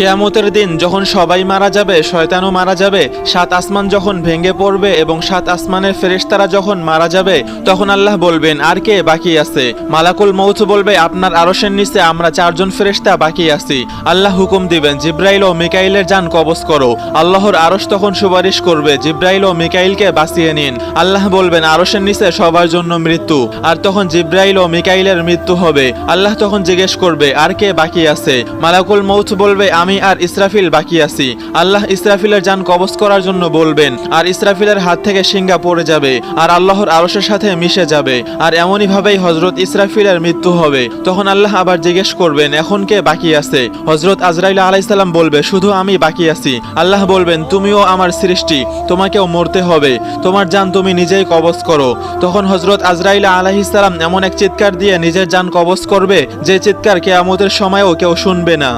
কিয়ামতের দিন যখন সবাই মারা যাবে, শয়তানও মারা যাবে, 7 আসমান যখন ভেঙে পড়বে এবং 7 আসমানের ফেরেশতারা যখন মারা যাবে, তখন আল্লাহ বলবেন, আর কে বাকি আছে? মালাকুল মউত বলবে, আপনার আরশের নিচে আমরা 4 জন ফেরেশতা বাকি আছি। আল্লাহ হুকুম দিবেন, জিব্রাইল ও মিকাইলের জান কবজ করো। আল্লাহর আরশ তখন সুপারিশ করবে, জিব্রাইল ও মিকাইলকে বাঁচিয়ে নিন। আল্লাহ বলবেন, আরশের নিচে সবার জন্য মৃত্যু। আর তখন জিব্রাইল ও মিকাইলের মৃত্যু হবে। আল্লাহ তখন জিজ্ঞেস করবে, আর কে বাকি আছে? মালাকুল মউত বলবে, আমি আর ইসরাফিল বাকি আছি। আল্লাহ ইসরাফিলের জান কবজ করার জন্য বলবেন, আর ইসরাফিলের হাত থেকে শিঙ্গা পড়ে যাবে আর আল্লাহর আরশের সাথে মিশে যাবে। আর এমনই ভাবেই হযরত ইসরাফিলের মৃত্যু হবে। তখন আল্লাহ আবার জিজ্ঞেস করবেন, এখন কে বাকি আছে? হযরত আজরাইল আলাইহিস সালাম বলবে, শুধু আমি বাকি আছি। আল্লাহ বলবেন, তুমিও আমার সৃষ্টি, তোমাকেও মরতে হবে, তোমার জান তুমি নিজেই কবজ করো। তখন হযরত আজরাইল আলাইহিস সালাম এমন এক চিৎকার দিয়ে নিজের জান কবজ করবে, যে চিৎকার কিয়ামতের সময়ও কেউ শুনবে না।